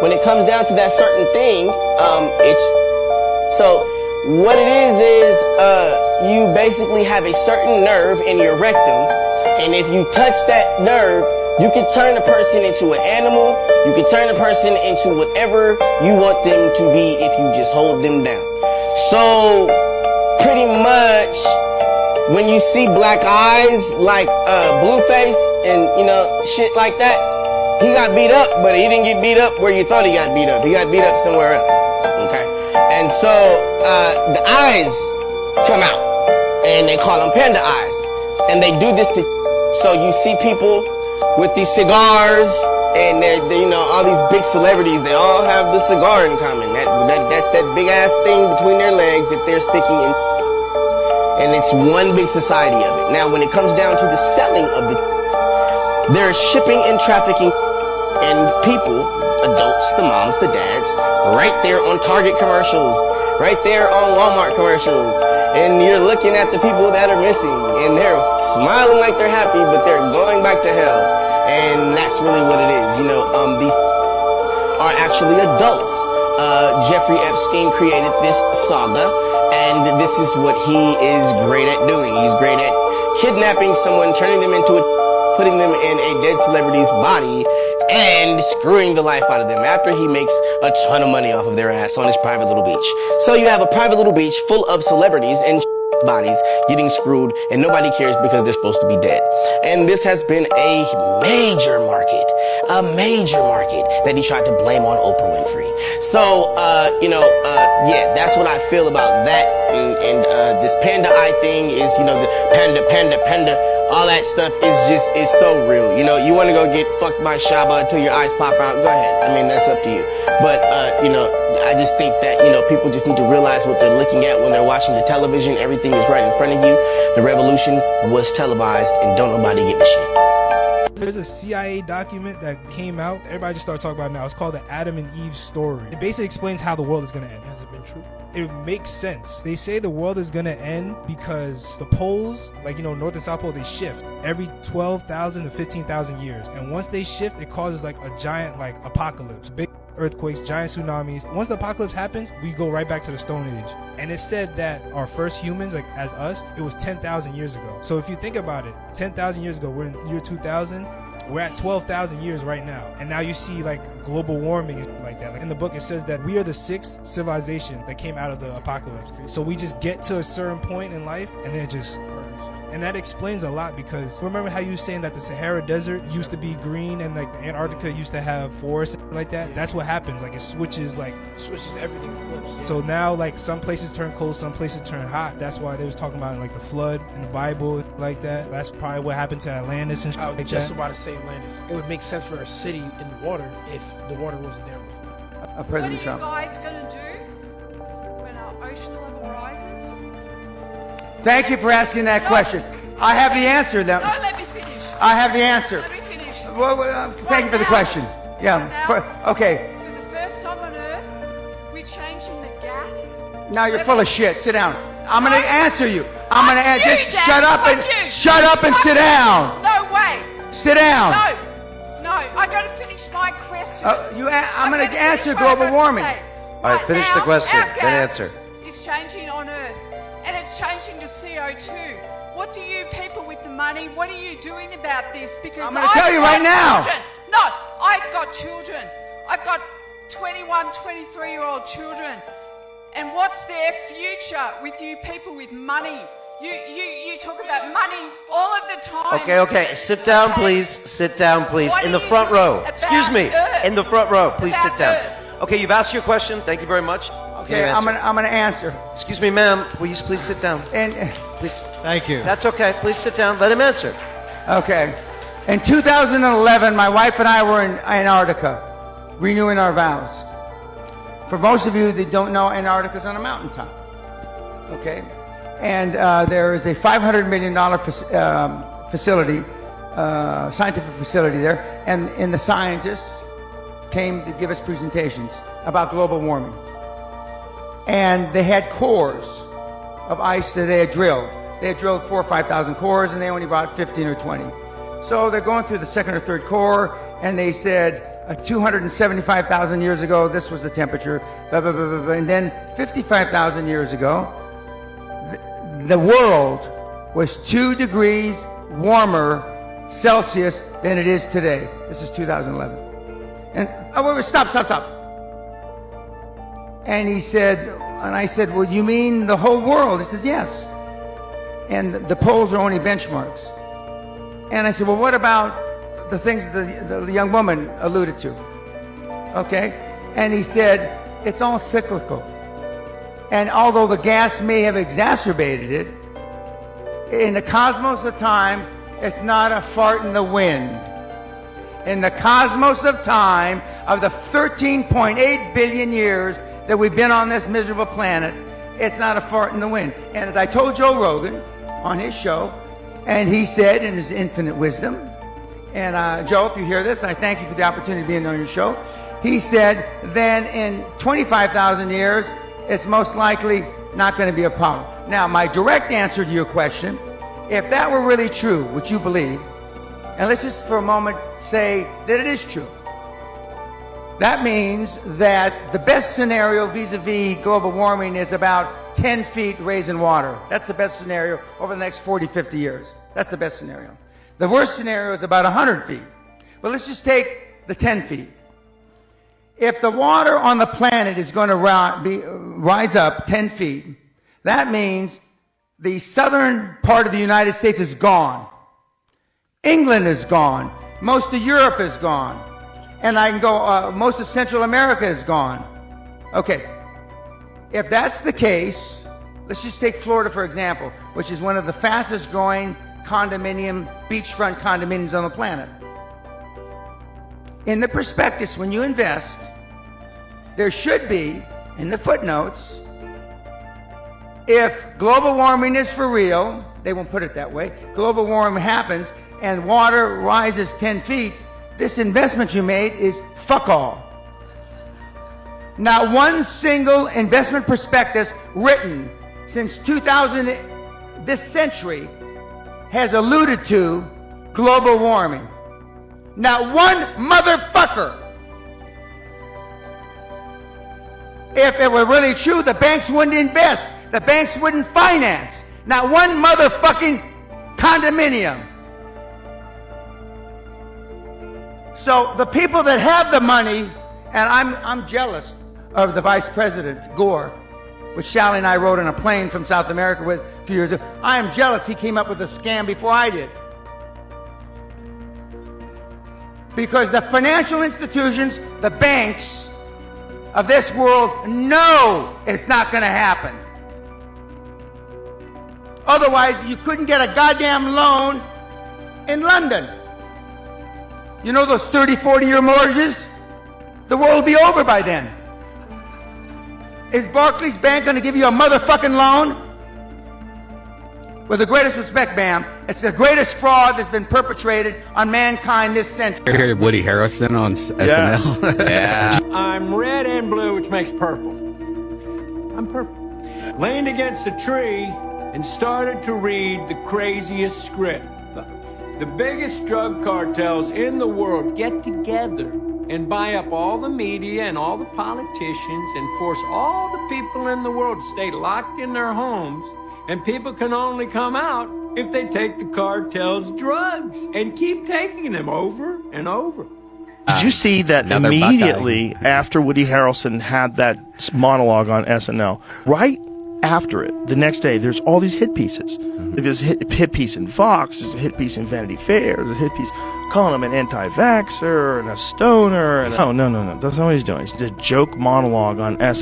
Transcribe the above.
when it comes down to that certain thing, it's, so what it is, you basically have a certain nerve in your rectum, and if you touch that nerve, you can turn a person into an animal, you can turn a person into whatever you want them to be if you just hold them down. So, pretty much, when you see black eyes, like, Blueface, and, you know, shit like that, he got beat up, but he didn't get beat up where you thought he got beat up. He got beat up somewhere else, okay? And so, the eyes come out, and they call them Panda Eyes. And they do this to, so you see people with these cigars, and they're, you know, all these big celebrities, they all have the cigar in common. That's that big ass thing between their legs that they're sticking in. And it's one big society of it. Now, when it comes down to the selling of the, there's shipping and trafficking, and people, adults, the moms, the dads, right there on Target commercials, right there on Walmart commercials, and you're looking at the people that are missing, and they're smiling like they're happy, but they're going back to hell. And that's really what it is. You know, these are actually adults. Jeffrey Epstein created this saga, and this is what he is great at doing. He's great at kidnapping someone, turning them into putting them in a dead celebrity's body, and screwing the life out of them after he makes a ton of money off of their ass on his private little beach. So you have a private little beach full of celebrities and bodies getting screwed, and nobody cares because they're supposed to be dead. And this has been a major market that he tried to blame on Oprah Winfrey. So, you know, yeah, that's what I feel about that. And this Panda Eye thing is, you know, the panda, all that stuff is so real. You know, you want to go get fucked by Shaba until your eyes pop out, go ahead. I mean, that's up to you. But, you know, I just think that, you know, people just need to realize what they're looking at when they're watching the television. Everything is right in front of you. The revolution was televised, and don't nobody give a shit. There's a CIA document that came out. Everybody just started talking about it now. It's called the Adam and Eve story. It basically explains how the world is going to end. Has it been true? It makes sense. They say the world is going to end because the poles, like, you know, North and South Pole, they shift every 12,000 to 15,000 years. And once they shift, it causes like a giant, like, apocalypse. Big earthquakes, giant tsunamis. Once the apocalypse happens, we go right back to the Stone Age. And it's said that our first humans, like as us, it was 10,000 years ago. So if you think about it, 10,000 years ago, we're in year 2000. We're at 12,000 years right now. And now you see like global warming like that. Like in the book, it says that we are the sixth civilization that came out of the apocalypse. So we just get to a certain point in life and then it just murders. And that explains a lot, because remember how you were saying that the Sahara Desert used to be green and like the Antarctica used to have forests like that? Yeah. That's what happens. Like it switches everything, flips. Yeah. So now like some places turn cold, some places turn hot. That's why they was talking about like the flood in the Bible like that. That's probably what happened to Atlantis and shit like that. I was just about to say Atlantis. It would make sense for a city in the water if the water wasn't there before. President Trump. What are you guys going to do when our ocean level rises? Thank you for asking that question. I have the answer. No, let me finish. I have the answer. Let me finish. Thank you for the question. Yeah. Okay. For the first time on Earth, we're changing the gas. Now you're full of shit. Sit down. I'm going to answer you. I'm going to just Dad. shut up and sit down. No way. Sit down. No. I got to finish my question. I'm going to answer global warming. All right, finish the question, then answer. It's changing on Earth, and it's changing to CO2. What do you people with the money, what are you doing about this? Because I'm going to tell you right now. No, I've got children. I've got 21, 23-year-old children. And what's their future with you people with money? You talk about money all of the time. Okay. Sit down, please. Sit down, please. In the front row. Excuse me. In the front row. Please sit down. Okay, you've asked your question. Thank you very much. Okay, I'm gonna answer. Excuse me, ma'am. Please sit down. And please. Thank you. That's okay. Please sit down. Let him answer. Okay. In 2011, my wife and I were in Antarctica, renewing our vows. For most of you that don't know, Antarctica's on a mountaintop. Okay. And there is a $500 million facility, scientific facility there, and the scientists came to give us presentations about global warming. And they had cores of ice that they had drilled. They had drilled 4,000 or 5,000 cores, and they only brought 15 or 20. So they're going through the second or third core, and they said, 275,000 years ago, this was the temperature, blah, blah, blah, blah, blah. And then 55,000 years ago, the world was 2 degrees warmer Celsius than it is today. This is 2011. And stop. And he said, and I said, well, you mean the whole world? He says, yes. And the poles are only benchmarks. And I said, well, what about the things that the young woman alluded to? Okay. And he said, it's all cyclical. And although the gas may have exacerbated it, in the cosmos of time, it's not a fart in the wind. In the cosmos of time, of the 13.8 billion years that we've been on this miserable planet, it's not a fart in the wind. And as I told Joe Rogan on his show, and he said in his infinite wisdom, and Joe, if you hear this, I thank you for the opportunity of being on your show. He said, then in 25,000 years, it's most likely not going to be a problem. Now, my direct answer to your question, if that were really true, which you believe, and let's just for a moment say that it is true, that means that the best scenario vis-a-vis global warming is about 10 feet raising water. That's the best scenario over the next 40, 50 years. That's the best scenario. The worst scenario is about 100 feet. But let's just take the 10 feet. If the water on the planet is going to rise up 10 feet, that means the southern part of the United States is gone. England is gone. Most of Europe is gone. And I can go, most of Central America is gone. Okay. If that's the case, let's just take Florida, for example, which is one of the fastest growing beachfront condominiums on the planet. In the prospectus, when you invest, there should be, in the footnotes, if global warming is for real, they won't put it that way, global warming happens and water rises 10 feet, this investment you made is fuck all. Not one single investment prospectus written since 2000, this century, has alluded to global warming. Not one motherfucker. If it were really true, the banks wouldn't invest. The banks wouldn't finance. Not one motherfucking condominium. So the people that have the money, and I'm jealous of the Vice President, Gore, which Sally and I rode on a plane from South America with a few years ago. I am jealous he came up with a scam before I did. Because the financial institutions, the banks of this world know it's not going to happen. Otherwise, you couldn't get a goddamn loan in London. You know those 30, 40-year mortgages? The world will be over by then. Is Barclays Bank going to give you a motherfucking loan? With the greatest respect, ma'am, it's the greatest fraud that's been perpetrated on mankind this century. You heard Woody Harrelson on SNL? Yeah. I'm red and blue, which makes purple. I'm purple. Leaned against a tree and started to read the craziest script. The biggest drug cartels in the world get together and buy up all the media and all the politicians and force all the people in the world to stay locked in their homes. And people can only come out if they take the cartel's drugs and keep taking them over and over. Did you see that immediately after Woody Harrelson had that monologue on SNL? Right after it, the next day, there's all these hit pieces. There's a hit piece in Fox, there's a hit piece in Vanity Fair, there's a hit piece calling him an anti-vaxxer and a stoner. And no. That's not what he's doing. It's a joke monologue on SNL.